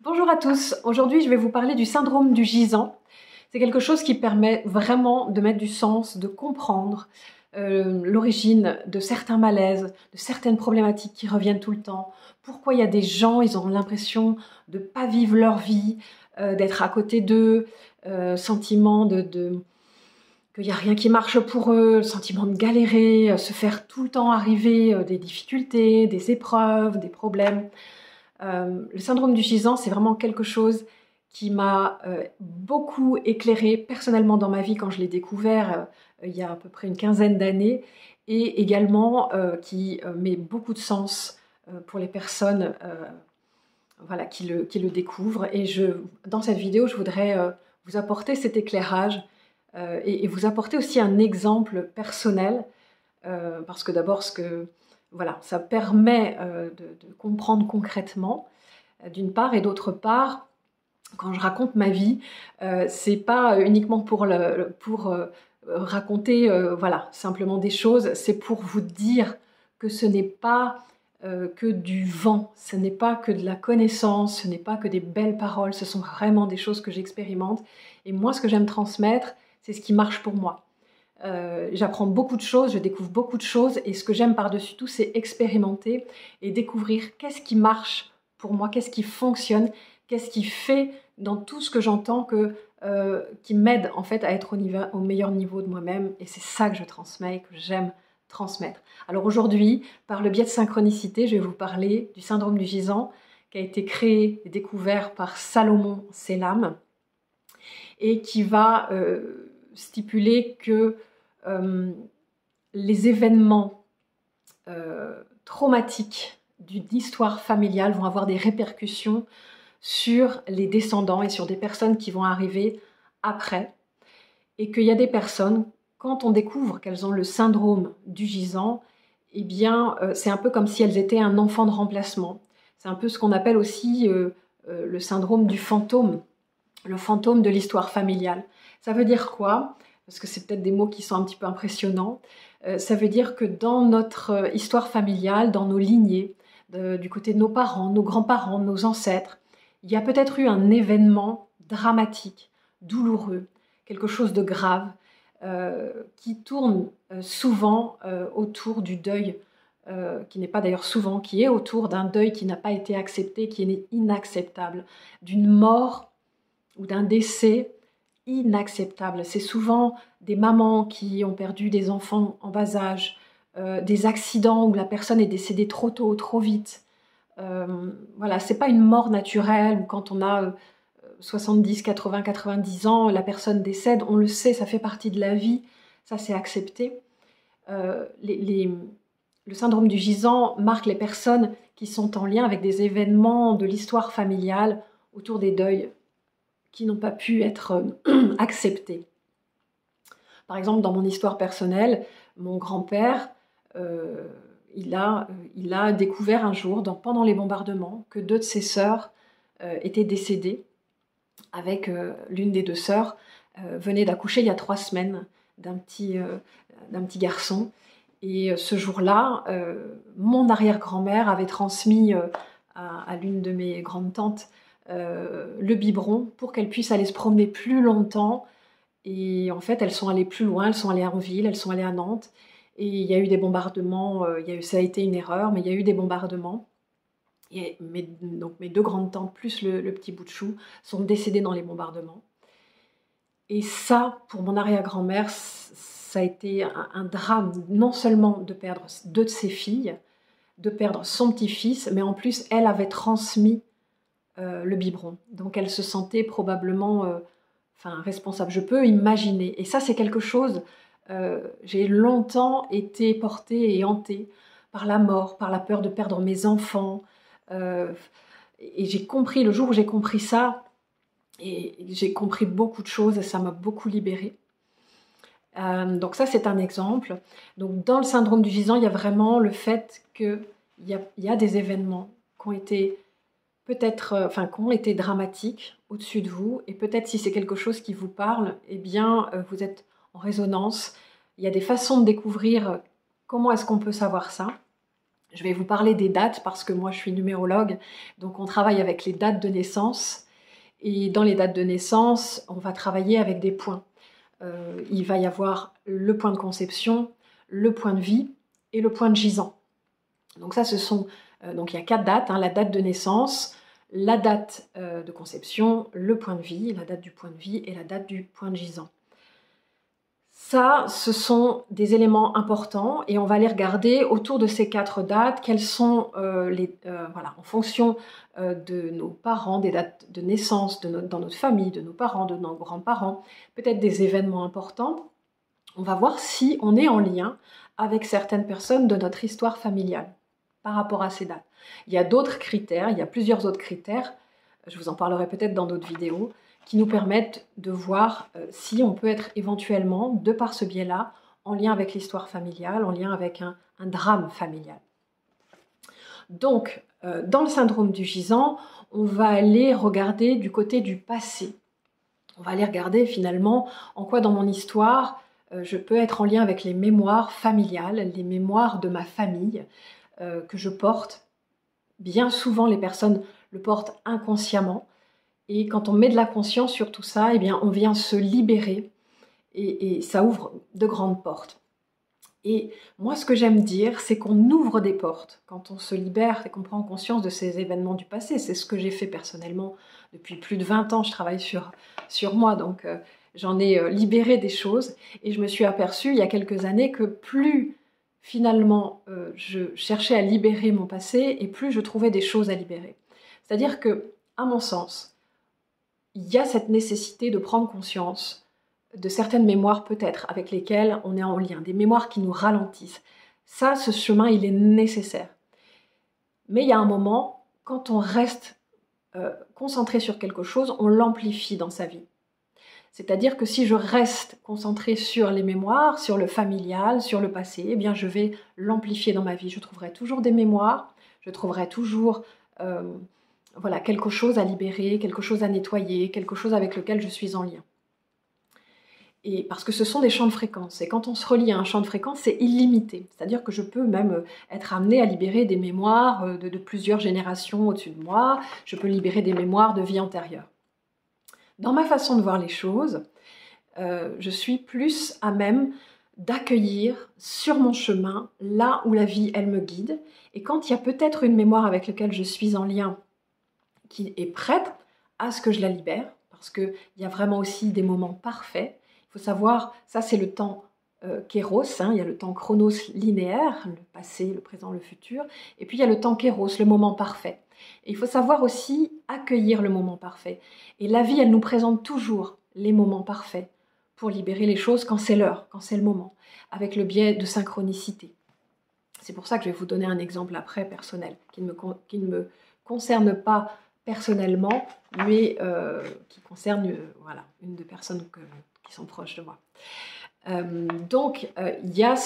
Bonjour à tous, aujourd'hui je vais vous parler du syndrome du gisant. C'est quelque chose qui permet vraiment de mettre du sens, de comprendre l'origine de certains malaises, de certaines problématiques qui reviennent tout le temps. Pourquoi il y a des gens, ils ont l'impression de ne pas vivre leur vie, d'être à côté d'eux, sentiment qu'il n'y a rien qui marche pour eux, le sentiment de galérer, se faire tout le temps arriver des difficultés, des épreuves, des problèmes. Le syndrome du gisant, c'est vraiment quelque chose qui m'a beaucoup éclairée personnellement dans ma vie quand je l'ai découvert il y a à peu près une quinzaine d'années, et également qui met beaucoup de sens pour les personnes voilà, qui le découvrent. Et dans cette vidéo, je voudrais vous apporter cet éclairage et vous apporter aussi un exemple personnel, parce que d'abord, voilà, ça permet de comprendre concrètement, d'une part, et d'autre part, quand je raconte ma vie, c'est pas uniquement pour raconter voilà, simplement des choses, c'est pour vous dire que ce n'est pas que du vent, ce n'est pas que de la connaissance, ce n'est pas que des belles paroles, ce sont vraiment des choses que j'expérimente. Et moi, ce que j'aime transmettre, c'est ce qui marche pour moi. J'apprends beaucoup de choses, je découvre beaucoup de choses, et ce que j'aime par-dessus tout, c'est expérimenter et découvrir qu'est-ce qui marche pour moi, qu'est-ce qui fonctionne, qu'est-ce qui fait dans tout ce que j'entends qui m'aide en fait à être au meilleur niveau de moi-même. Et c'est ça que je transmets et que j'aime transmettre. Alors aujourd'hui, par le biais de synchronicité, je vais vous parler du syndrome du gisant qui a été créé et découvert par Salomon Selam et qui va stipuler que les événements traumatiques d'une histoire familiale vont avoir des répercussions sur les descendants et sur des personnes qui vont arriver après, et qu'il y a des personnes, quand on découvre qu'elles ont le syndrome du gisant, eh bien, c'est un peu comme si elles étaient un enfant de remplacement. C'est un peu ce qu'on appelle aussi le syndrome du fantôme, le fantôme de l'histoire familiale. Ça veut dire quoi ? Parce que c'est peut-être des mots qui sont un petit peu impressionnants. Ça veut dire que dans notre histoire familiale, dans nos lignées, du côté de nos parents, nos grands-parents, nos ancêtres, il y a peut-être eu un événement dramatique, douloureux, quelque chose de grave, qui tourne souvent autour du deuil, qui n'est pas d'ailleurs souvent, qui est autour d'un deuil qui n'a pas été accepté, qui est inacceptable, d'une mort ou d'un décès inacceptable. C'est souvent des mamans qui ont perdu des enfants en bas âge, des accidents où la personne est décédée trop tôt, trop vite. Voilà, c'est pas une mort naturelle où quand on a 70, 80, 90 ans, la personne décède, on le sait, ça fait partie de la vie, ça c'est accepté. Le syndrome du gisant marque les personnes qui sont en lien avec des événements de l'histoire familiale autour des deuils qui n'ont pas pu être acceptés. Par exemple, dans mon histoire personnelle, mon grand-père, il a découvert un jour, pendant les bombardements, que 2 de ses sœurs étaient décédées, avec l'une des 2 sœurs venait d'accoucher il y a 3 semaines d'un petit garçon. Et ce jour-là, mon arrière-grand-mère avait transmis à l'une de mes grandes-tantes le biberon pour qu'elle puisse aller se promener plus longtemps. Et en fait, elles sont allées plus loin, elles sont allées en ville, elles sont allées à Nantes. Et il y a eu des bombardements, ça a été une erreur, mais il y a eu des bombardements. Et donc mes 2 grandes-tantes plus le petit bout de chou sont décédées dans les bombardements. Et ça, pour mon arrière-grand-mère, ça a été un drame, non seulement de perdre 2 de ses filles, de perdre son petit-fils, mais en plus, elle avait transmis le biberon. Donc elle se sentait probablement responsable. Je peux imaginer. Et ça, c'est quelque chose, j'ai longtemps été portée et hantée par la mort, par la peur de perdre mes enfants. Et j'ai compris, le jour où j'ai compris ça, et j'ai compris beaucoup de choses et ça m'a beaucoup libérée. Donc ça, c'est un exemple. Donc dans le syndrome du gisant, il y a vraiment le fait qu'il y a des événements qui ont été peut-être, qui ont été dramatiques au-dessus de vous, et peut-être si c'est quelque chose qui vous parle, eh bien, vous êtes en résonance. Il y a des façons de découvrir comment est-ce qu'on peut savoir ça. Je vais vous parler des dates parce que moi je suis numérologue, donc on travaille avec les dates de naissance. Et dans les dates de naissance, on va travailler avec des points. Il va y avoir le point de conception, le point de vie et le point de gisant. Donc ça, donc il y a 4 dates, hein, la date de naissance, la date de conception, le point de vie, la date du point de vie et la date du point de gisant. Ça, ce sont des éléments importants et on va les regarder autour de ces 4 dates, quelles sont voilà, en fonction de nos parents, des dates de naissance dans notre famille, de nos parents, de nos grands-parents, peut-être des événements importants. On va voir si on est en lien avec certaines personnes de notre histoire familiale par rapport à ces dates. Il y a d'autres critères, il y a plusieurs autres critères, je vous en parlerai peut-être dans d'autres vidéos, qui nous permettent de voir si on peut être éventuellement, de par ce biais-là, en lien avec l'histoire familiale, en lien avec un drame familial. Donc, dans le syndrome du gisant, on va aller regarder du côté du passé. On va aller regarder finalement en quoi dans mon histoire, je peux être en lien avec les mémoires familiales, les mémoires de ma famille que je porte. Bien souvent, les personnes le portent inconsciemment. Et quand on met de la conscience sur tout ça, eh bien, on vient se libérer et ça ouvre de grandes portes. Et moi, ce que j'aime dire, c'est qu'on ouvre des portes quand on se libère et qu'on prend conscience de ces événements du passé. C'est ce que j'ai fait personnellement depuis plus de 20 ans. Je travaille sur moi, donc j'en ai libéré des choses. Et je me suis aperçue il y a quelques années que plus finalement je cherchais à libérer mon passé et plus je trouvais des choses à libérer. C'est-à-dire que, à mon sens, il y a cette nécessité de prendre conscience de certaines mémoires peut-être avec lesquelles on est en lien, des mémoires qui nous ralentissent. Ça, ce chemin, il est nécessaire. Mais il y a un moment, quand on reste concentré sur quelque chose, on l'amplifie dans sa vie. C'est-à-dire que si je reste concentrée sur les mémoires, sur le familial, sur le passé, eh bien je vais l'amplifier dans ma vie. Je trouverai toujours des mémoires, je trouverai toujours voilà, quelque chose à libérer, quelque chose à nettoyer, quelque chose avec lequel je suis en lien. Et parce que ce sont des champs de fréquence. Et quand on se relie à un champ de fréquence, c'est illimité. C'est-à-dire que je peux même être amenée à libérer des mémoires de plusieurs générations au-dessus de moi. Je peux libérer des mémoires de vie antérieure. Dans ma façon de voir les choses, je suis plus à même d'accueillir sur mon chemin là où la vie, elle me guide. Et quand il y a peut-être une mémoire avec laquelle je suis en lien qui est prête à ce que je la libère, parce qu'il y a vraiment aussi des moments parfaits. Il faut savoir, ça c'est le temps kéros, hein, il y a le temps chronos linéaire, le passé, le présent, le futur, et puis il y a le temps kéros, le moment parfait. Et il faut savoir aussi accueillir le moment parfait. Et la vie, elle nous présente toujours les moments parfaits pour libérer les choses quand c'est l'heure, quand c'est le moment, avec le biais de synchronicité. C'est pour ça que je vais vous donner un exemple après personnel, qui ne me concerne pas personnellement, mais qui concerne voilà, une des personnes qui sont proches de moi. Donc, il y a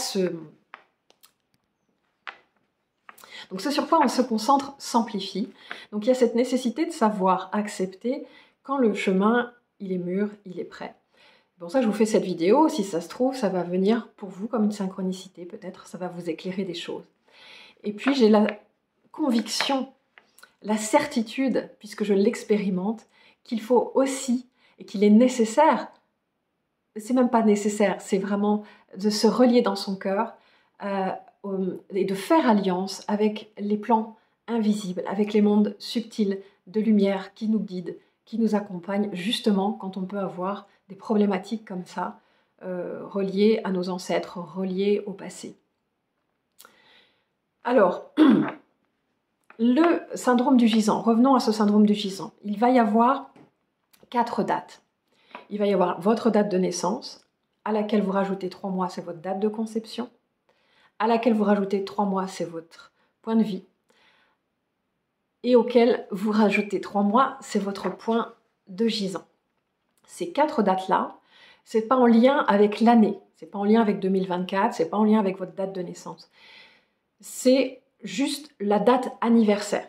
Donc, ce sur quoi on se concentre s'amplifie. Donc, il y a cette nécessité de savoir accepter quand le chemin, il est mûr, il est prêt. C'est pour ça que je vous fais cette vidéo. Si ça se trouve, ça va venir pour vous comme une synchronicité. Peut-être ça va vous éclairer des choses. Et puis, j'ai la conviction, la certitude, puisque je l'expérimente, qu'il faut aussi et qu'il est nécessaire, c'est même pas nécessaire, c'est vraiment de se relier dans son cœur et de faire alliance avec les plans invisibles, avec les mondes subtils de lumière qui nous guident, qui nous accompagnent, justement quand on peut avoir des problématiques comme ça, reliées à nos ancêtres, reliées au passé. Alors, le syndrome du gisant, revenons à ce syndrome du gisant. Il va y avoir 4 dates. Il va y avoir votre date de naissance, à laquelle vous rajoutez 3 mois, c'est votre date de conception. À laquelle vous rajoutez 3 mois, c'est votre point de vie. Et auquel vous rajoutez 3 mois, c'est votre point de gisant. Ces 4 dates-là, ce n'est pas en lien avec l'année, ce n'est pas en lien avec 2024, ce n'est pas en lien avec votre date de naissance. C'est juste la date anniversaire.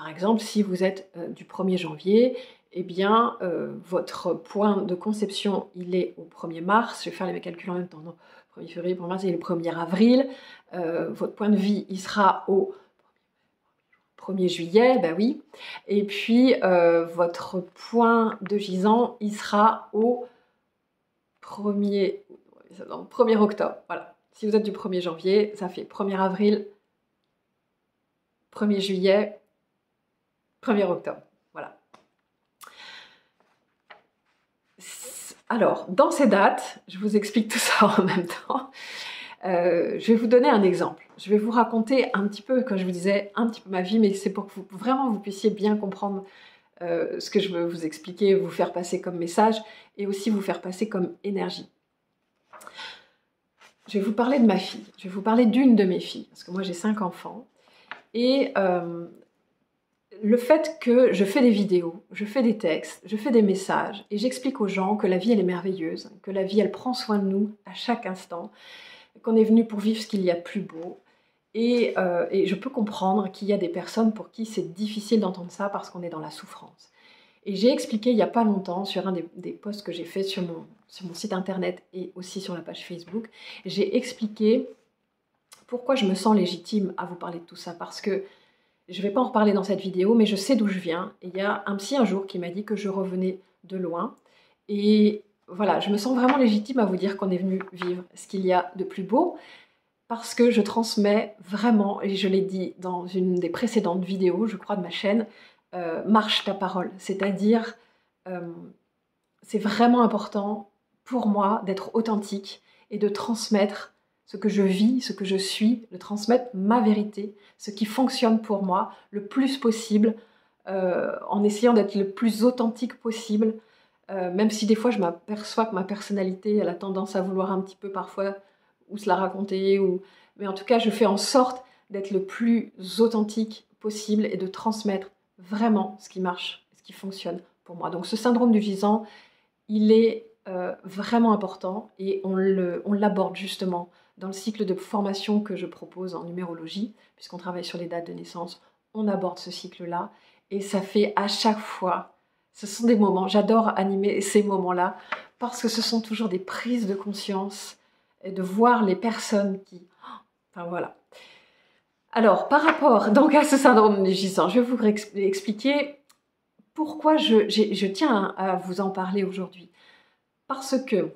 Par exemple, si vous êtes du 1er janvier, eh bien, votre point de conception, il est au 1er mars. Je vais faire les calculs en même temps. Non, 1er février, 1er mars, il est le 1er avril. Votre point de vie, il sera au 1er juillet, ben oui. Et puis, votre point de gisant, il sera au 1er octobre. Voilà. Si vous êtes du 1er janvier, ça fait 1er avril, 1er juillet, 1er octobre. Voilà. Alors, dans ces dates, je vous explique tout ça en même temps. Je vais vous donner un exemple. Je vais vous raconter un petit peu, comme je vous disais, un petit peu ma vie, mais c'est pour que vous puissiez bien comprendre ce que je veux vous expliquer, vous faire passer comme message et aussi vous faire passer comme énergie. Je vais vous parler de ma fille. Je vais vous parler d'une de mes filles, parce que moi j'ai 5 enfants. Et le fait que je fais des vidéos, je fais des textes, je fais des messages, et j'explique aux gens que la vie elle est merveilleuse, que la vie elle prend soin de nous à chaque instant, qu'on est venu pour vivre ce qu'il y a de plus beau. Et je peux comprendre qu'il y a des personnes pour qui c'est difficile d'entendre ça parce qu'on est dans la souffrance. Et j'ai expliqué il n'y a pas longtemps sur un des posts que j'ai fait sur mon site internet et aussi sur la page Facebook, j'ai expliqué pourquoi je me sens légitime à vous parler de tout ça. Parce que je ne vais pas en reparler dans cette vidéo, mais je sais d'où je viens. Et il y a un psy un jour qui m'a dit que je revenais de loin. Et voilà, je me sens vraiment légitime à vous dire qu'on est venu vivre ce qu'il y a de plus beau. Parce que je transmets vraiment, et je l'ai dit dans une des précédentes vidéos, je crois, de ma chaîne, marche ta parole. C'est-à-dire, c'est vraiment important pour moi d'être authentique et de transmettre ce que je vis, ce que je suis, de transmettre ma vérité, ce qui fonctionne pour moi le plus possible, en essayant d'être le plus authentique possible, même si des fois je m'aperçois que ma personnalité elle a tendance à vouloir un petit peu parfois ou se la raconter, mais en tout cas je fais en sorte d'être le plus authentique possible et de transmettre vraiment ce qui marche, ce qui fonctionne pour moi. Donc ce syndrome du gisant, il est vraiment important et on l'aborde justement dans le cycle de formation que je propose en numérologie, puisqu'on travaille sur les dates de naissance, on aborde ce cycle-là et ça fait à chaque fois, ce sont des moments, j'adore animer ces moments-là parce que ce sont toujours des prises de conscience et de voir les personnes qui... Enfin voilà. Alors, par rapport donc à ce syndrome du gisant, je vais vous expliquer pourquoi je tiens à vous en parler aujourd'hui. Parce que,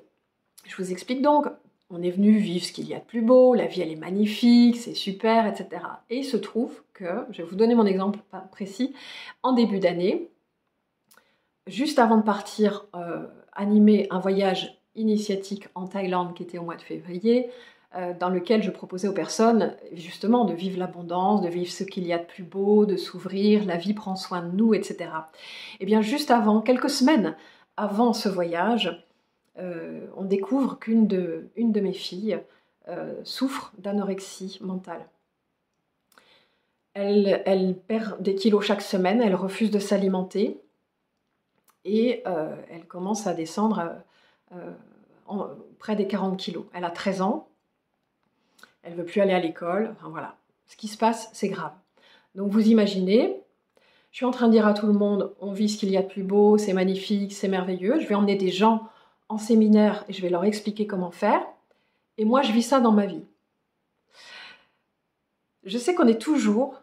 je vous explique donc, on est venu vivre ce qu'il y a de plus beau, la vie elle est magnifique, c'est super, etc. Et il se trouve que, je vais vous donner mon exemple précis, en début d'année, juste avant de partir animer un voyage initiatique en Thaïlande qui était au mois de février, dans lequel je proposais aux personnes justement de vivre l'abondance, de vivre ce qu'il y a de plus beau, de s'ouvrir, la vie prend soin de nous, etc. Et bien juste avant, quelques semaines avant ce voyage, on découvre qu'une de mes filles souffre d'anorexie mentale. Elle perd des kilos chaque semaine, elle refuse de s'alimenter et elle commence à descendre près des 40 kilos. Elle a 13 ans, elle ne veut plus aller à l'école, enfin voilà. Ce qui se passe, c'est grave. Donc vous imaginez, je suis en train de dire à tout le monde, on vit ce qu'il y a de plus beau, c'est magnifique, c'est merveilleux, je vais emmener des gens en séminaire et je vais leur expliquer comment faire. Et moi, je vis ça dans ma vie. Je sais qu'on est toujours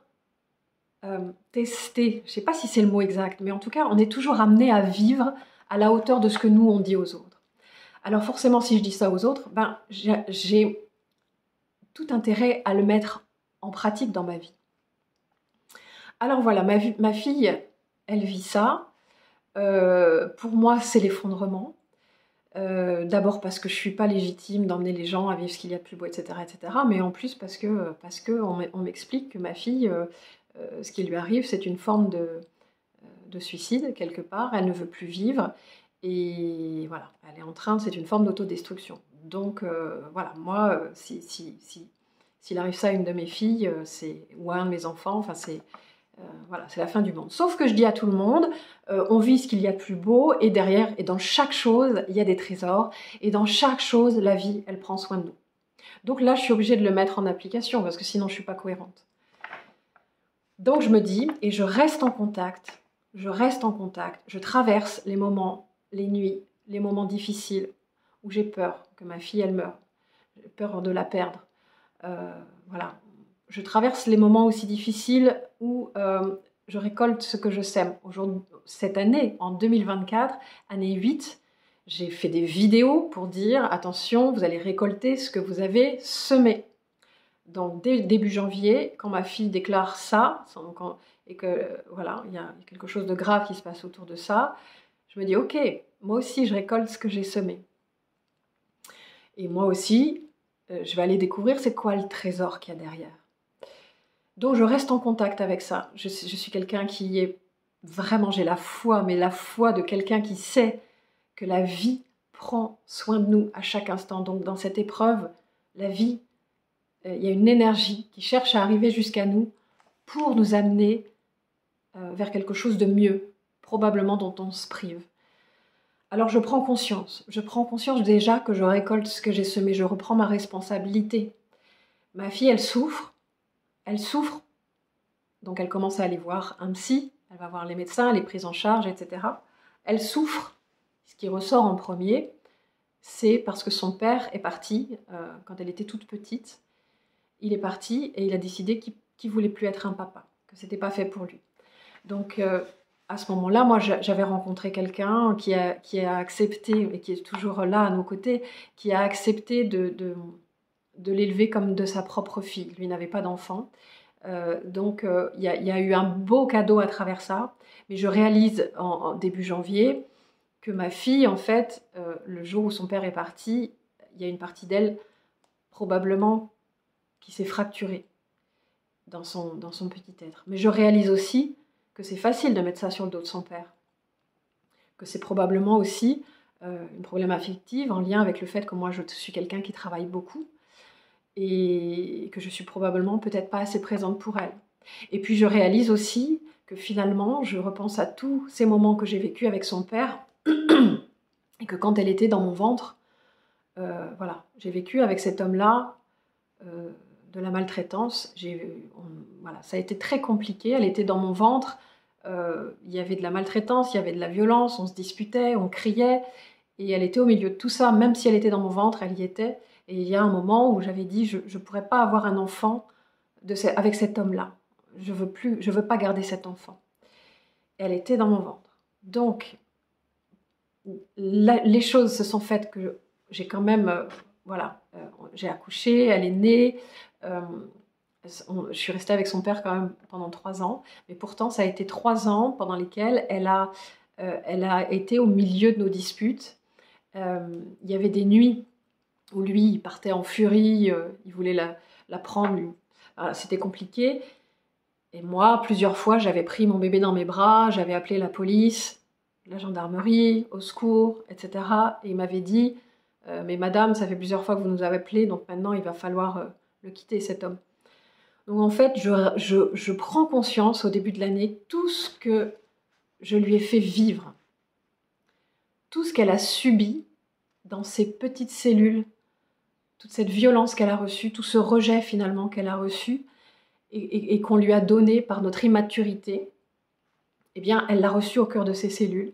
testé, je ne sais pas si c'est le mot exact, mais en tout cas, on est toujours amené à vivre à la hauteur de ce que nous, on dit aux autres. Alors forcément, si je dis ça aux autres, ben, j'ai tout intérêt à le mettre en pratique dans ma vie. Alors voilà, ma fille, elle vit ça. Pour moi, c'est l'effondrement. D'abord parce que je ne suis pas légitime d'emmener les gens à vivre ce qu'il y a de plus beau, etc. etc. mais en plus parce que on m'explique que ma fille, ce qui lui arrive, c'est une forme de suicide, quelque part. Elle ne veut plus vivre. Et voilà, elle est en train, c'est une forme d'autodestruction. Donc voilà, moi, s'il arrive ça à une de mes filles, ou à un de mes enfants, enfin voilà, c'est la fin du monde. Sauf que je dis à tout le monde, on vit ce qu'il y a de plus beau, et derrière, et dans chaque chose, il y a des trésors, et dans chaque chose, la vie, elle prend soin de nous. Donc là, je suis obligée de le mettre en application, parce que sinon, je ne suis pas cohérente. Donc je me dis, et je reste en contact, je traverse les moments, les nuits, les moments difficiles où j'ai peur que ma fille, elle meure, j'ai peur de la perdre. Voilà, je traverse les moments aussi difficiles où je récolte ce que je sème. Aujourd'hui, cette année, en 2024, année 8, j'ai fait des vidéos pour dire, attention, vous allez récolter ce que vous avez semé. Donc dès début janvier, quand ma fille déclare ça, et que voilà, il y a quelque chose de grave qui se passe autour de ça, je me dis ok, moi aussi je récolte ce que j'ai semé. Et moi aussi, je vais aller découvrir c'est quoi le trésor qu'il y a derrière. Donc je reste en contact avec ça. Je suis quelqu'un qui est vraiment, j'ai la foi, mais la foi de quelqu'un qui sait que la vie prend soin de nous à chaque instant. Donc dans cette épreuve, la vie, il y a une énergie qui cherche à arriver jusqu'à nous pour nous amener vers quelque chose de mieux, probablement dont on se prive. Alors je prends conscience déjà que je récolte ce que j'ai semé, je reprends ma responsabilité. Ma fille, elle souffre, donc elle commence à aller voir un psy, elle va voir les médecins, elle est prise en charge, etc. Elle souffre, ce qui ressort en premier, c'est parce que son père est parti quand elle était toute petite. Il est parti et il a décidé qu'il ne voulait plus être un papa, que ce n'était pas fait pour lui. Donc à ce moment-là, moi j'avais rencontré quelqu'un qui a accepté, et qui est toujours là à nos côtés, qui a accepté de l'élever comme de sa propre fille. Lui n'avait pas d'enfant. Donc il y a eu un beau cadeau à travers ça. Mais je réalise en début janvier que ma fille, en fait, le jour où son père est parti, il y a une partie d'elle probablement qui s'est fracturée dans son petit être. Mais je réalise aussi que c'est facile de mettre ça sur le dos de son père. Que c'est probablement aussi une problème affective en lien avec le fait que moi je suis quelqu'un qui travaille beaucoup et que je suis probablement peut-être pas assez présente pour elle. Et puis je réalise aussi que finalement je repense à tous ces moments que j'ai vécus avec son père et que quand elle était dans mon ventre, voilà, j'ai vécu avec cet homme-là de la maltraitance. Voilà, ça a été très compliqué. Elle était dans mon ventre. Il y avait de la maltraitance, il y avait de la violence, on se disputait, on criait. Et elle était au milieu de tout ça, même si elle était dans mon ventre, elle y était. Et il y a un moment où j'avais dit, je ne pourrais pas avoir un enfant avec cet homme-là. Je veux pas garder cet enfant. Et elle était dans mon ventre. Donc, les choses se sont faites que j'ai quand même, voilà, j'ai accouché, elle est née. Je suis restée avec son père quand même pendant 3 ans, mais pourtant ça a été 3 ans pendant lesquels elle a été au milieu de nos disputes. Il y avait des nuits où lui, il partait en furie, il voulait la prendre, voilà, c'était compliqué. Et moi, plusieurs fois, j'avais pris mon bébé dans mes bras, j'avais appelé la police, la gendarmerie, au secours, etc. Et il m'avait dit, mais madame, ça fait plusieurs fois que vous nous avez appelé, donc maintenant il va falloir le quitter, cet homme. Donc en fait, je prends conscience au début de l'année tout ce que je lui ai fait vivre, tout ce qu'elle a subi dans ces petites cellules, toute cette violence qu'elle a reçue, tout ce rejet finalement qu'elle a reçu et qu'on lui a donné par notre immaturité, eh bien elle l'a reçu au cœur de ses cellules.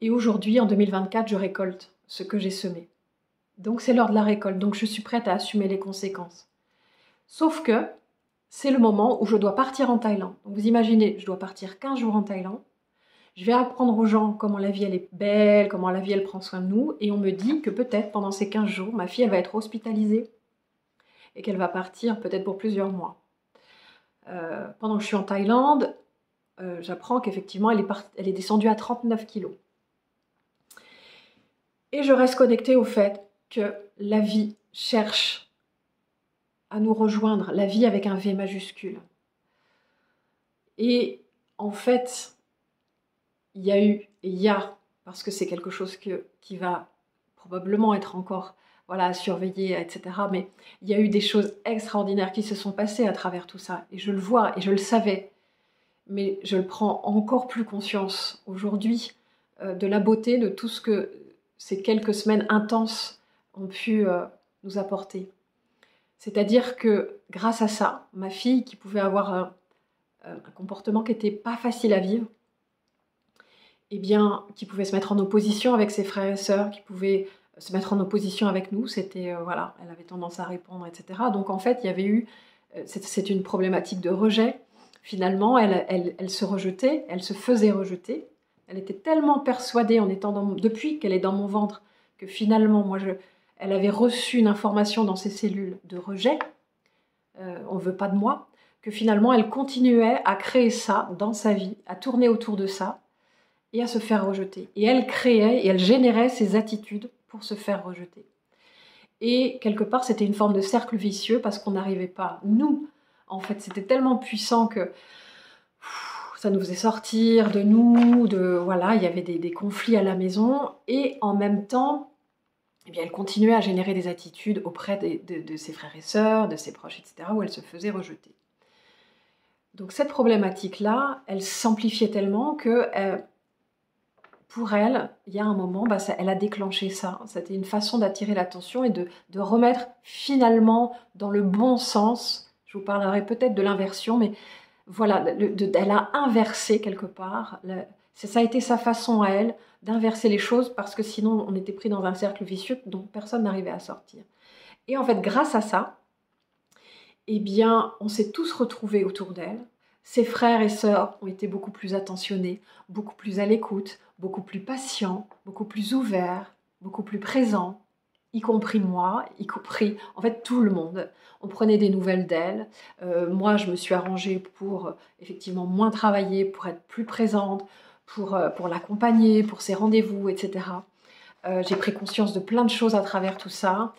Et aujourd'hui, en 2024, je récolte ce que j'ai semé. Donc c'est l'heure de la récolte, donc je suis prête à assumer les conséquences. Sauf que c'est le moment où je dois partir en Thaïlande. Donc vous imaginez, je dois partir 15 jours en Thaïlande. Je vais apprendre aux gens comment la vie elle est belle, comment la vie elle prend soin de nous. Et on me dit que peut-être pendant ces 15 jours, ma fille elle va être hospitalisée et qu'elle va partir peut-être pour plusieurs mois. Pendant que je suis en Thaïlande, j'apprends qu'effectivement elle est descendue à 39 kilos. Et je reste connectée au fait que la vie cherche à nous rejoindre, la vie avec un V majuscule. Et en fait, il y a eu, et il y a, parce que c'est quelque chose qui va probablement être encore à surveiller, etc. Mais il y a eu des choses extraordinaires qui se sont passées à travers tout ça. Et je le vois, et je le savais. Mais je le prends encore plus conscience aujourd'hui de la beauté de tout ce que ces quelques semaines intenses ont pu nous apporter. C'est-à-dire que grâce à ça, ma fille qui pouvait avoir un comportement qui n'était pas facile à vivre, eh bien, qui pouvait se mettre en opposition avec ses frères et sœurs, qui pouvait se mettre en opposition avec nous. C'était, voilà, elle avait tendance à répondre, etc. Donc en fait, il y avait eu, c'est une problématique de rejet. Finalement, elle se rejetait, elle se faisait rejeter. Elle était tellement persuadée, depuis qu'elle est dans mon ventre, que finalement, elle avait reçu une information dans ses cellules de rejet, on ne veut pas de moi, que finalement, elle continuait à créer ça dans sa vie, à tourner autour de ça, et à se faire rejeter. Et elle créait et elle générait ces attitudes pour se faire rejeter. Et quelque part, c'était une forme de cercle vicieux parce qu'on n'arrivait pas. Nous, en fait, c'était tellement puissant que ça nous faisait sortir de nous, voilà, il y avait des conflits à la maison. Et en même temps, eh bien, elle continuait à générer des attitudes auprès de ses frères et sœurs, de ses proches, etc., où elle se faisait rejeter. Donc cette problématique-là, elle s'amplifiait tellement que... pour elle, il y a un moment, elle a déclenché ça. C'était une façon d'attirer l'attention et de remettre finalement dans le bon sens. Je vous parlerai peut-être de l'inversion, mais voilà, elle a inversé quelque part. Ça a été sa façon à elle d'inverser les choses parce que sinon on était pris dans un cercle vicieux dont personne n'arrivait à sortir. Et en fait, grâce à ça, eh bien, on s'est tous retrouvés autour d'elle. Ses frères et sœurs ont été beaucoup plus attentionnés, beaucoup plus à l'écoute, beaucoup plus patients, beaucoup plus ouverts, beaucoup plus présents, y compris moi, y compris en fait tout le monde. On prenait des nouvelles d'elle. Moi, je me suis arrangée pour effectivement moins travailler, pour être plus présente, pour l'accompagner, pour ses rendez-vous, etc. J'ai pris conscience de plein de choses à travers tout ça.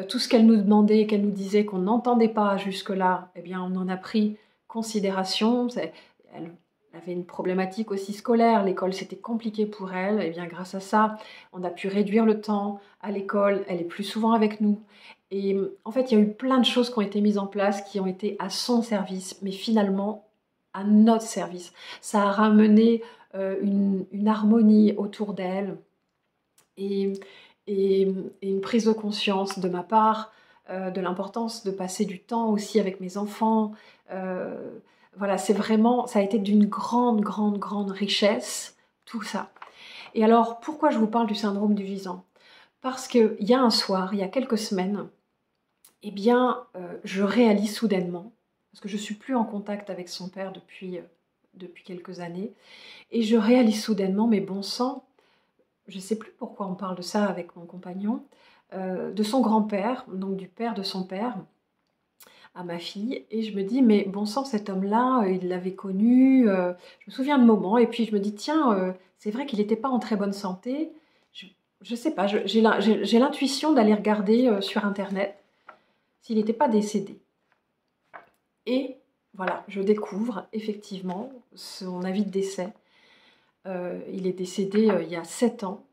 Tout ce qu'elle nous demandait, qu'elle nous disait qu'on n'entendait pas jusque-là, eh bien, on en a pris considération. Elle avait une problématique aussi scolaire. L'école, c'était compliqué pour elle. Et bien, grâce à ça, on a pu réduire le temps à l'école. Elle est plus souvent avec nous. Et en fait, il y a eu plein de choses qui ont été mises en place, qui ont été à son service, mais finalement à notre service. Ça a ramené une harmonie autour d'elle. Et une prise de conscience de ma part, de l'importance de passer du temps aussi avec mes enfants. Voilà, ça a été d'une grande, grande, grande richesse, tout ça. Et alors, pourquoi je vous parle du syndrome du gisant? Parce qu'il y a un soir, il y a quelques semaines, eh bien, je réalise soudainement, parce que je ne suis plus en contact avec son père depuis quelques années, et je réalise soudainement, mais bon sang, je ne sais plus pourquoi on parle de ça avec mon compagnon, de son grand-père, donc du père de son père, à ma fille, et je me dis, mais bon sang, cet homme-là, il l'avait connu, je me souviens de moments, et puis je me dis, tiens, c'est vrai qu'il n'était pas en très bonne santé, je ne sais pas, j'ai l'intuition d'aller regarder sur Internet s'il n'était pas décédé. Et voilà, je découvre effectivement son avis de décès. Il est décédé il y a 7 ans.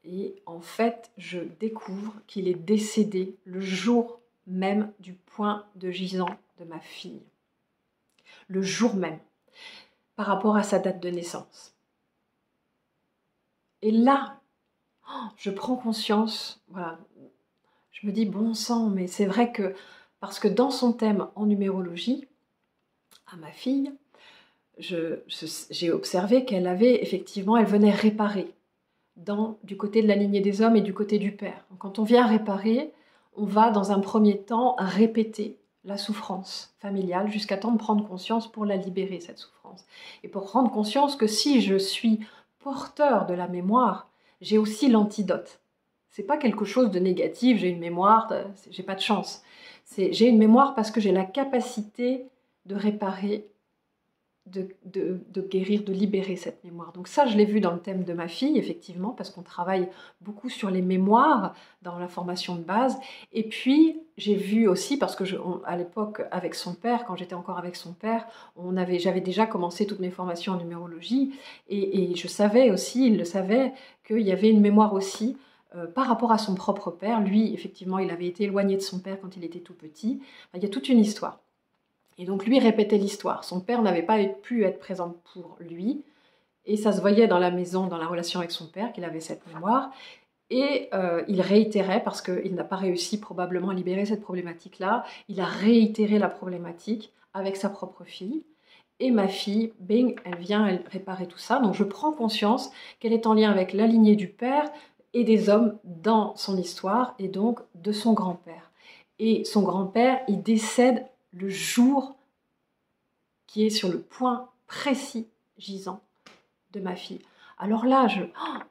Et en fait, je découvre qu'il est décédé le jour même du point de gisant de ma fille. Le jour même, par rapport à sa date de naissance. Et là, je prends conscience, voilà, je me dis, bon sang, mais c'est vrai que, parce que dans son thème en numérologie, à ma fille, j'ai observé qu'elle avait effectivement, elle venait réparer du côté de la lignée des hommes et du côté du père. Donc, quand on vient réparer, on va dans un premier temps répéter la souffrance familiale jusqu'à temps de prendre conscience pour la libérer, cette souffrance. Et pour prendre conscience que si je suis porteur de la mémoire, j'ai aussi l'antidote. C'est pas quelque chose de négatif, j'ai une mémoire, j'ai pas de chance. J'ai une mémoire parce que j'ai la capacité de réparer, de guérir, de libérer cette mémoire. Donc ça, je l'ai vu dans le thème de ma fille, effectivement, parce qu'on travaille beaucoup sur les mémoires dans la formation de base. Et puis, j'ai vu aussi, parce que à l'époque, avec son père, quand j'étais encore avec son père, j'avais déjà commencé toutes mes formations en numérologie, et je savais aussi, il le savait, qu'il y avait une mémoire aussi par rapport à son propre père. Lui, effectivement, il avait été éloigné de son père quand il était tout petit. Enfin, il y a toute une histoire. Et donc lui répétait l'histoire. Son père n'avait pas pu être présent pour lui. Et ça se voyait dans la maison, dans la relation avec son père, qu'il avait cette mémoire. Et il réitérait, parce qu'il n'a pas réussi probablement à libérer cette problématique-là, il a réitéré la problématique avec sa propre fille. Et ma fille, bing, elle vient, elle réparer tout ça. Donc je prends conscience qu'elle est en lien avec la lignée du père et des hommes dans son histoire, et donc de son grand-père. Et son grand-père, il décède le jour qui est sur le point précis, gisant, de ma fille. Alors là,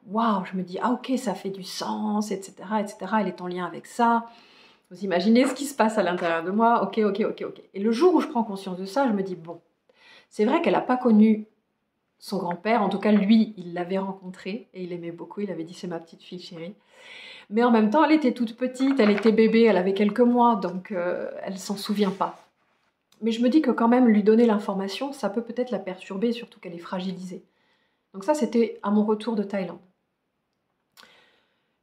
waouh, je me dis, ah ok, ça fait du sens, etc., etc. Elle est en lien avec ça. Vous imaginez ce qui se passe à l'intérieur de moi. Ok. Et le jour où je prends conscience de ça, je me dis, bon, c'est vrai qu'elle n'a pas connu son grand-père. En tout cas, lui, il l'avait rencontré et il aimait beaucoup. Il avait dit, c'est ma petite fille chérie. Mais en même temps, elle était toute petite, elle était bébé, elle avait quelques mois, donc elle s'en souvient pas. Mais je me dis que quand même, lui donner l'information, ça peut peut-être la perturber, surtout qu'elle est fragilisée. Donc ça, c'était à mon retour de Thaïlande.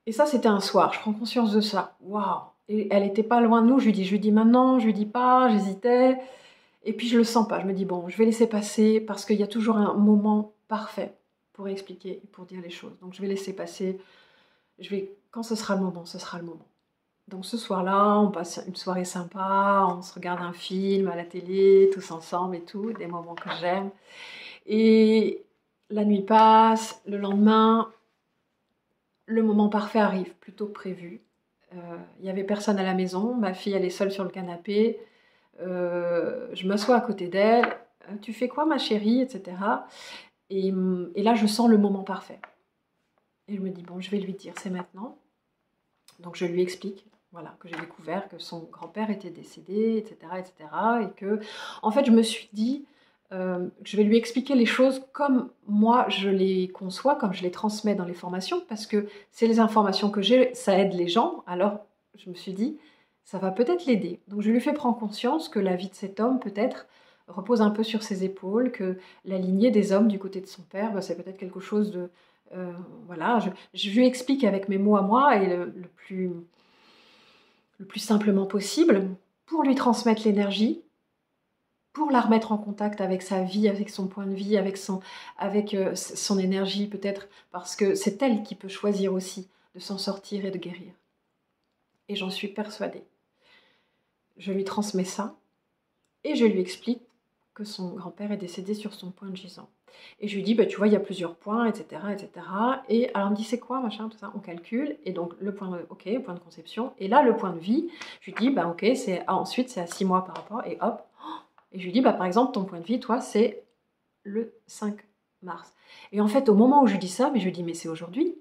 Et ça, c'était un soir, je prends conscience de ça. Waouh! Et elle n'était pas loin de nous, je lui dis maintenant, je lui dis pas, j'hésitais. Et puis je le sens pas, je me dis bon, je vais laisser passer, parce qu'il y a toujours un moment parfait pour expliquer, pour dire les choses. Donc je vais laisser passer, quand ce sera le moment, ce sera le moment. Donc ce soir-là, on passe une soirée sympa, on se regarde un film à la télé, tous ensemble et tout, des moments que j'aime. Et la nuit passe, le lendemain, le moment parfait arrive, plutôt que prévu. Il n'y avait personne à la maison, ma fille elle est seule sur le canapé, je m'assois à côté d'elle, tu fais quoi ma chérie, etc. Et là je sens le moment parfait. Et je me dis bon, je vais lui dire, c'est maintenant. Donc je lui explique, voilà, que j'ai découvert que son grand-père était décédé, etc., etc. Et que, en fait, je me suis dit, je vais lui expliquer les choses comme moi je les conçois, comme je les transmets dans les formations, parce que c'est les informations que j'ai, ça aide les gens. Alors je me suis dit, ça va peut-être l'aider. Donc je lui fais prendre conscience que la vie de cet homme peut-être repose un peu sur ses épaules, que la lignée des hommes du côté de son père, c'est peut-être quelque chose de... voilà, je lui explique avec mes mots à moi et le plus simplement possible pour lui transmettre l'énergie, pour la remettre en contact avec sa vie, avec son point de vie, avec son énergie peut-être, parce que c'est elle qui peut choisir aussi de s'en sortir et de guérir. Et j'en suis persuadée. Je lui transmets ça et je lui explique que son grand-père est décédé sur son point de gisant. Et je lui dis, bah, tu vois, il y a plusieurs points, etc., etc. Et alors, elle me dit, c'est quoi, machin, tout ça, on calcule. Et donc, le point de conception. Et là, le point de vie, je lui dis, bah, ok, ensuite, c'est à 6 mois par rapport, et hop. Et je lui dis, bah, par exemple, ton point de vie, toi, c'est le 5 mars. Et en fait, au moment où je lui dis ça, mais je lui dis, mais c'est aujourd'hui.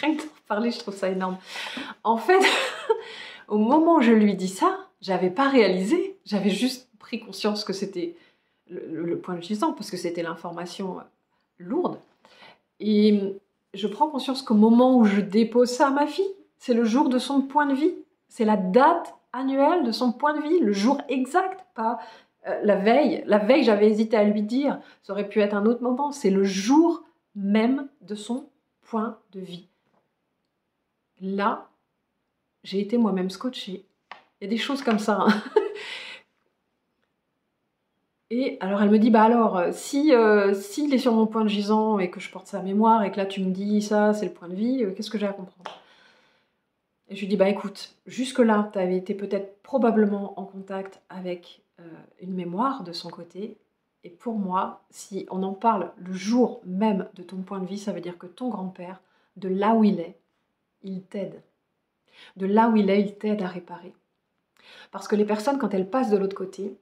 Rien que d'en parler, je trouve ça énorme. En fait, au moment où je lui dis ça, j'avais pas réalisé, j'avais juste pris conscience que c'était le point de gisant, parce que c'était l'information lourde. Et je prends conscience qu'au moment où je dépose ça à ma fille, c'est le jour de son point de vie, c'est la date annuelle de son point de vie, le jour exact, pas la veille. La veille, j'avais hésité à lui dire, ça aurait pu être un autre moment, c'est le jour même de son point de vie. Là, j'ai été moi-même scotchée. Il y a des choses comme ça. Hein. Et alors elle me dit, bah alors, s'il est sur mon point de gisant et que je porte sa mémoire et que là tu me dis ça, c'est le point de vie, qu'est-ce que j'ai à comprendre? Et je lui dis, bah écoute, jusque-là, tu avais été peut-être probablement en contact avec une mémoire de son côté. Et pour moi, si on en parle le jour même de ton point de vie, ça veut dire que ton grand-père, de là où il est, il t'aide. De là où il est, il t'aide à réparer. Parce que les personnes, quand elles passent de l'autre côté,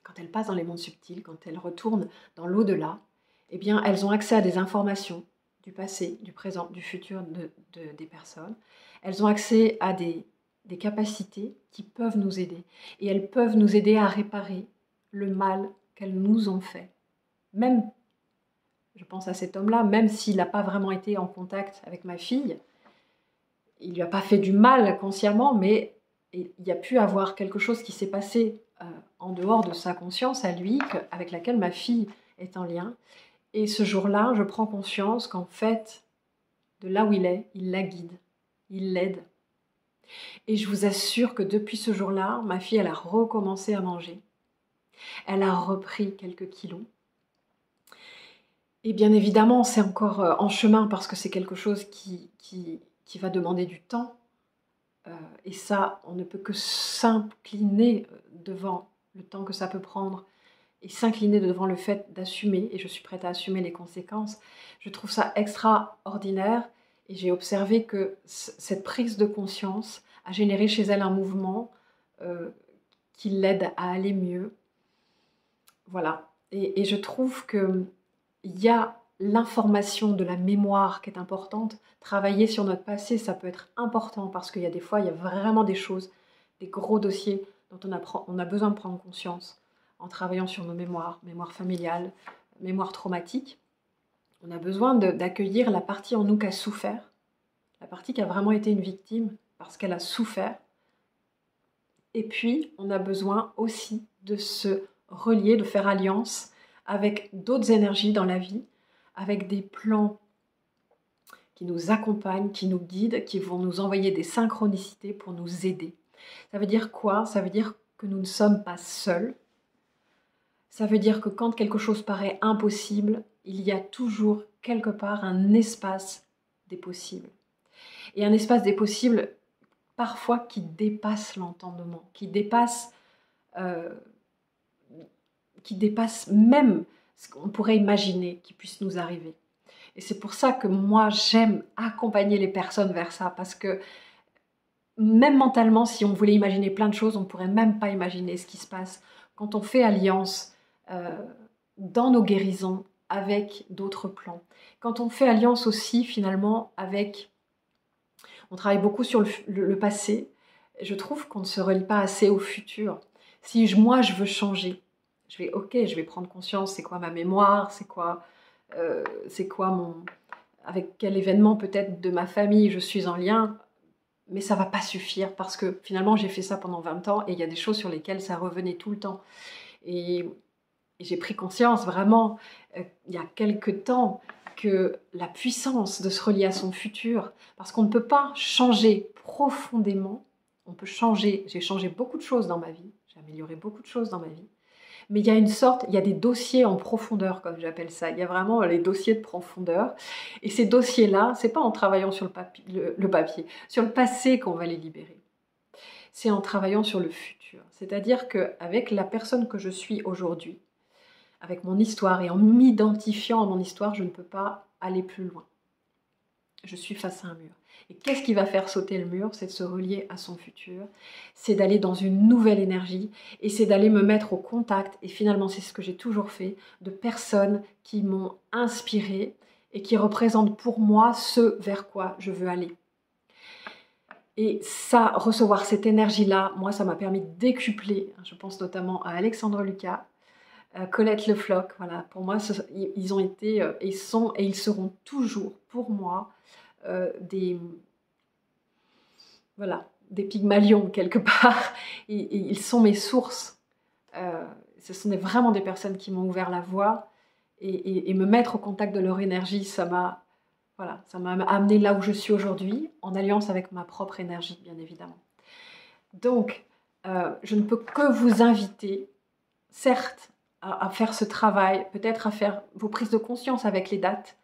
quand elles passent dans les mondes subtils, quand elles retournent dans l'au-delà, eh bien, elles ont accès à des informations du passé, du présent, du futur des personnes. Elles ont accès à des capacités qui peuvent nous aider. Et elles peuvent nous aider à réparer le mal qu'elles nous ont fait. Même, je pense à cet homme-là, même s'il n'a pas vraiment été en contact avec ma fille, il ne lui a pas fait du mal consciemment, mais il y a pu avoir quelque chose qui s'est passé en dehors de sa conscience à lui, avec laquelle ma fille est en lien. Et ce jour-là, je prends conscience qu'en fait, de là où il la guide, il l'aide. Et je vous assure que depuis ce jour-là, ma fille, elle a recommencé à manger. Elle a repris quelques kilos. Et bien évidemment, c'est encore en chemin parce que c'est quelque chose qui va demander du temps. Et ça, on ne peut que s'incliner devant le temps que ça peut prendre et s'incliner devant le fait d'assumer, et je suis prête à assumer les conséquences. Je trouve ça extraordinaire et j'ai observé que cette prise de conscience a généré chez elle un mouvement qui l'aide à aller mieux. Voilà. Et je trouve qu'il y a l'information de la mémoire qui est importante. Travailler sur notre passé, ça peut être important parce qu'il y a des fois, il y a vraiment des choses, des gros dossiers dont on a besoin de prendre conscience en travaillant sur nos mémoires, mémoire familiale, mémoire traumatique. On a besoin d'accueillir la partie en nous qui a souffert, la partie qui a vraiment été une victime parce qu'elle a souffert. Et puis, on a besoin aussi de se relier, de faire alliance avec d'autres énergies dans la vie, avec des plans qui nous accompagnent, qui nous guident, qui vont nous envoyer des synchronicités pour nous aider. Ça veut dire quoi? Ça veut dire que nous ne sommes pas seuls. Ça veut dire que quand quelque chose paraît impossible, il y a toujours quelque part un espace des possibles. Et un espace des possibles, parfois, qui dépasse l'entendement, qui dépasse même ce qu'on pourrait imaginer qui puisse nous arriver. Et c'est pour ça que moi, j'aime accompagner les personnes vers ça, parce que même mentalement, si on voulait imaginer plein de choses, on ne pourrait même pas imaginer ce qui se passe quand on fait alliance dans nos guérisons avec d'autres plans. Quand on fait alliance aussi, finalement, avec... On travaille beaucoup sur le passé. Je trouve qu'on ne se relie pas assez au futur. Si moi, je veux changer, je vais prendre conscience, c'est quoi ma mémoire, c'est quoi avec quel événement peut-être de ma famille je suis en lien, mais ça ne va pas suffire parce que finalement j'ai fait ça pendant 20 ans et il y a des choses sur lesquelles ça revenait tout le temps. Et j'ai pris conscience vraiment il y a quelques temps que la puissance de se relier à son futur, parce qu'on ne peut pas changer profondément, j'ai changé beaucoup de choses dans ma vie, j'ai amélioré beaucoup de choses dans ma vie, mais il y a des dossiers en profondeur, comme j'appelle ça. Il y a vraiment les dossiers de profondeur. Et ces dossiers-là, c'est pas en travaillant sur le papier, sur le passé qu'on va les libérer. C'est en travaillant sur le futur. C'est-à-dire qu'avec la personne que je suis aujourd'hui, avec mon histoire et en m'identifiant à mon histoire, je ne peux pas aller plus loin. Je suis face à un mur. Et qu'est-ce qui va faire sauter le mur? C'est de se relier à son futur, c'est d'aller dans une nouvelle énergie et c'est d'aller me mettre au contact, et finalement c'est ce que j'ai toujours fait, de personnes qui m'ont inspirée et qui représentent pour moi ce vers quoi je veux aller. Et ça, recevoir cette énergie-là, moi ça m'a permis de décupler, je pense notamment à Alexandre Lucas, Colette Le Floch, voilà, pour moi ils ont été, ils sont et ils seront toujours pour moi des Pygmalions quelque part. Ils sont mes sources. Ce sont vraiment des personnes qui m'ont ouvert la voie et me mettre au contact de leur énergie, ça m'a amené là où je suis aujourd'hui, en alliance avec ma propre énergie, bien évidemment. Donc, je ne peux que vous inviter, certes, à faire ce travail, peut-être à faire vos prises de conscience avec les dates,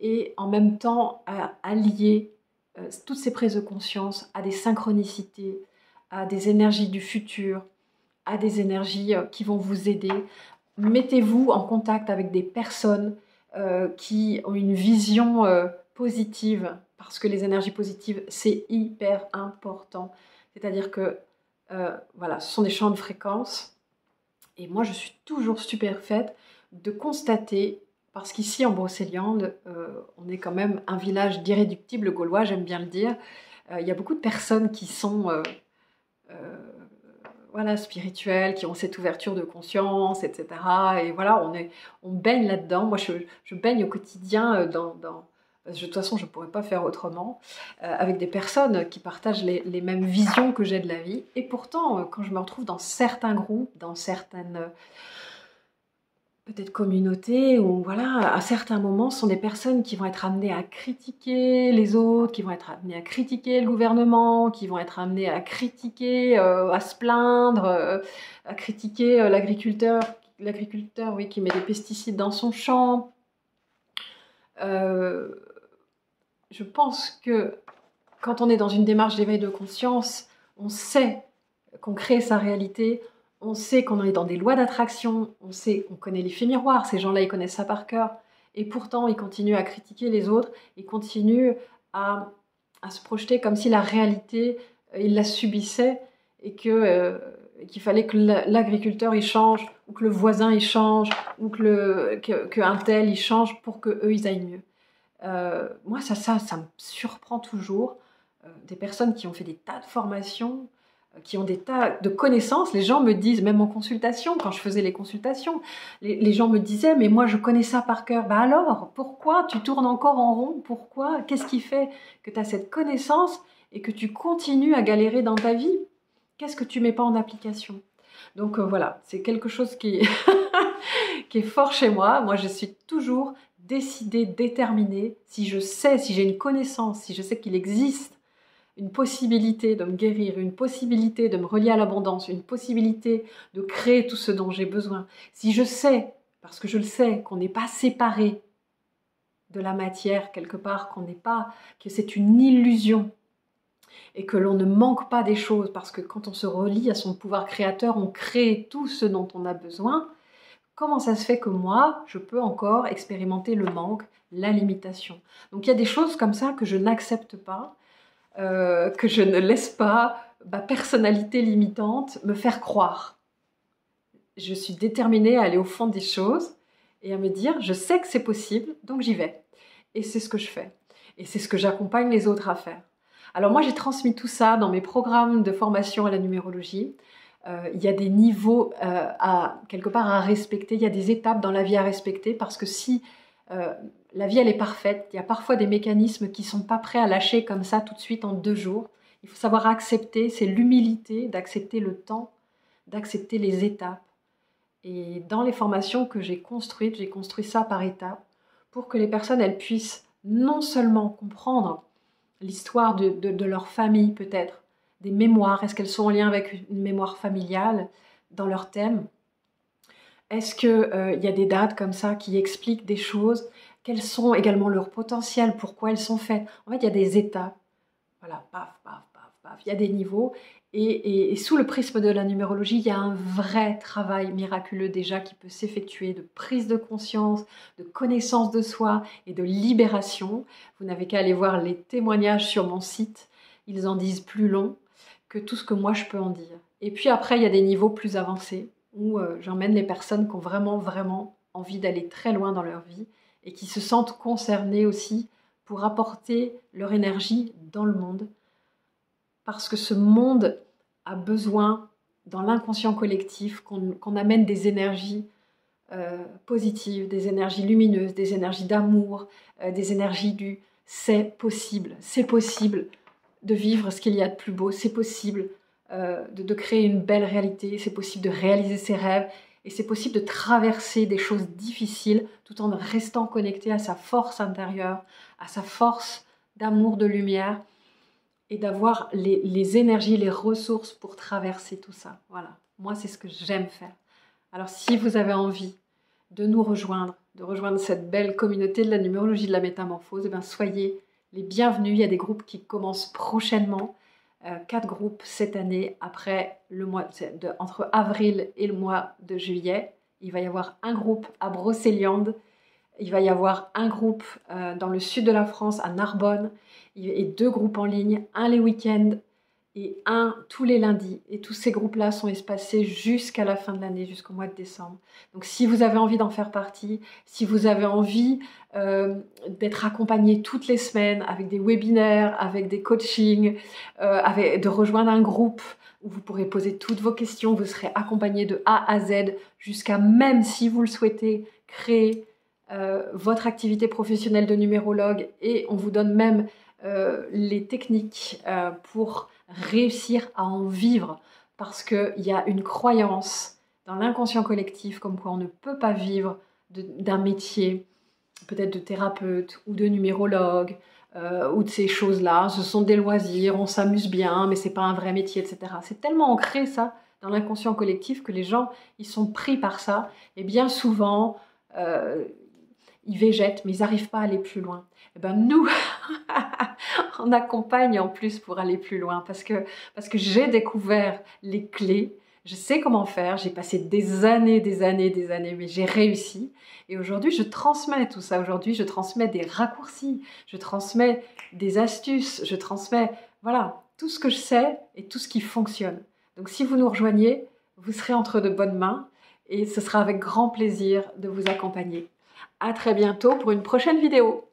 et en même temps à lier toutes ces prises de conscience à des synchronicités, à des énergies du futur, à des énergies qui vont vous aider. Mettez-vous en contact avec des personnes qui ont une vision positive, parce que les énergies positives, c'est hyper important. C'est-à-dire que ce sont des champs de fréquence. Et moi, je suis toujours stupéfaite de constater, parce qu'ici en Brocéliande, on est quand même un village d'irréductibles gaulois, j'aime bien le dire. Il y a beaucoup de personnes qui sont spirituelles, qui ont cette ouverture de conscience, etc. Et voilà, on baigne là-dedans. Moi, je baigne au quotidien de toute façon, je ne pourrais pas faire autrement, avec des personnes qui partagent les mêmes visions que j'ai de la vie. Et pourtant, quand je me retrouve dans certains groupes, dans certaines peut-être communautés, où voilà, à certains moments, ce sont des personnes qui vont être amenées à critiquer les autres, qui vont être amenées à critiquer le gouvernement, qui vont être amenées à critiquer, à se plaindre, à critiquer l'agriculteur, oui, qui met des pesticides dans son champ. Je pense que quand on est dans une démarche d'éveil de conscience, on sait qu'on crée sa réalité, on sait qu'on est dans des lois d'attraction, on connaît l'effet miroir, ces gens-là, ils connaissent ça par cœur, et pourtant, ils continuent à critiquer les autres, ils continuent à se projeter comme si la réalité, ils la subissaient, et qu'il fallait que l'agriculteur il change, ou que le voisin il change, ou qu'un tel il change pour qu'eux ils aillent mieux. Moi, ça me surprend toujours. Des personnes qui ont fait des tas de formations, qui ont des tas de connaissances. Les gens me disent, même en consultation, quand je faisais les consultations, les gens me disaient, mais moi je connais ça par cœur. Bah alors, pourquoi tu tournes encore en rond? Pourquoi? Qu'est-ce qui fait que tu as cette connaissance et que tu continues à galérer dans ta vie? Qu'est-ce que tu mets pas en application? Donc voilà, c'est quelque chose qui est fort chez moi. Moi, je suis toujours décidée, déterminée. Si je sais, si j'ai une connaissance, si je sais qu'il existe une possibilité de me guérir, une possibilité de me relier à l'abondance, une possibilité de créer tout ce dont j'ai besoin, si je sais, parce que je le sais, qu'on n'est pas séparé de la matière quelque part, que c'est une illusion, et que l'on ne manque pas des choses, parce que quand on se relie à son pouvoir créateur, on crée tout ce dont on a besoin. Comment ça se fait que moi, je peux encore expérimenter le manque, la limitation? Donc il y a des choses comme ça que je n'accepte pas, que je ne laisse pas ma personnalité limitante me faire croire. Je suis déterminée à aller au fond des choses et à me dire, je sais que c'est possible, donc j'y vais. Et c'est ce que je fais. Et c'est ce que j'accompagne les autres à faire. Alors moi, j'ai transmis tout ça dans mes programmes de formation à la numérologie. Il y a des niveaux quelque part à respecter, il y a des étapes dans la vie à respecter, parce que si la vie elle est parfaite, il y a parfois des mécanismes qui ne sont pas prêts à lâcher comme ça tout de suite en 2 jours. Il faut savoir accepter, c'est l'humilité d'accepter le temps, d'accepter les étapes. Et dans les formations que j'ai construites, j'ai construit ça par étapes pour que les personnes elles puissent non seulement comprendre l'histoire de leur famille peut-être, des mémoires, est-ce qu'elles sont en lien avec une mémoire familiale dans leur thème? Est-ce qu'il y a des dates comme ça qui expliquent des choses? Quels sont également leurs potentiels? Pourquoi elles sont faites? En fait, il y a des étapes. Voilà, paf, paf, paf, paf. Il y a des niveaux. Et sous le prisme de la numérologie, il y a un vrai travail miraculeux déjà qui peut s'effectuer de prise de conscience, de connaissance de soi et de libération. Vous n'avez qu'à aller voir les témoignages sur mon site. Ils en disent plus long que tout ce que moi je peux en dire. Et puis après, il y a des niveaux plus avancés où j'emmène les personnes qui ont vraiment, vraiment envie d'aller très loin dans leur vie et qui se sentent concernées aussi pour apporter leur énergie dans le monde. Parce que ce monde a besoin, dans l'inconscient collectif, qu'on amène des énergies positives, des énergies lumineuses, des énergies d'amour, des énergies du « c'est possible ». C'est possible de vivre ce qu'il y a de plus beau, c'est possible de créer une belle réalité, c'est possible de réaliser ses rêves, et c'est possible de traverser des choses difficiles tout en restant connecté à sa force intérieure, à sa force d'amour, de lumière, et d'avoir les énergies, les ressources pour traverser tout ça. Voilà, moi c'est ce que j'aime faire. Alors si vous avez envie de nous rejoindre, de rejoindre cette belle communauté de la numérologie de la métamorphose, eh bien, soyez les bienvenus. Il y a des groupes qui commencent prochainement, 4 groupes cette année, après le mois entre avril et le mois de juillet. Il va y avoir un groupe à Brocéliande, il va y avoir un groupe dans le sud de la France, à Narbonne, et 2 groupes en ligne, un les week-ends et un tous les lundis. Et tous ces groupes-là sont espacés jusqu'à la fin de l'année, jusqu'au mois de décembre. Donc si vous avez envie d'en faire partie, si vous avez envie d'être accompagné toutes les semaines avec des webinaires, avec des coachings, de rejoindre un groupe où vous pourrez poser toutes vos questions, vous serez accompagné de A à Z, jusqu'à même si vous le souhaitez, créer votre activité professionnelle de numérologue, et on vous donne même les techniques pour réussir à en vivre, parce qu'il y a une croyance dans l'inconscient collectif comme quoi on ne peut pas vivre d'un métier, peut-être de thérapeute ou de numérologue ou de ces choses-là. Ce sont des loisirs, on s'amuse bien, mais c'est pas un vrai métier, etc. C'est tellement ancré ça dans l'inconscient collectif que les gens ils sont pris par ça, et bien souvent ils végètent, mais ils n'arrivent pas à aller plus loin. Et ben nous, on accompagne en plus pour aller plus loin parce que j'ai découvert les clés, je sais comment faire, j'ai passé des années, mais j'ai réussi. Et aujourd'hui, je transmets tout ça. Aujourd'hui, je transmets des raccourcis, je transmets des astuces, je transmets, voilà, tout ce que je sais et tout ce qui fonctionne. Donc si vous nous rejoignez, vous serez entre de bonnes mains et ce sera avec grand plaisir de vous accompagner. À très bientôt pour une prochaine vidéo.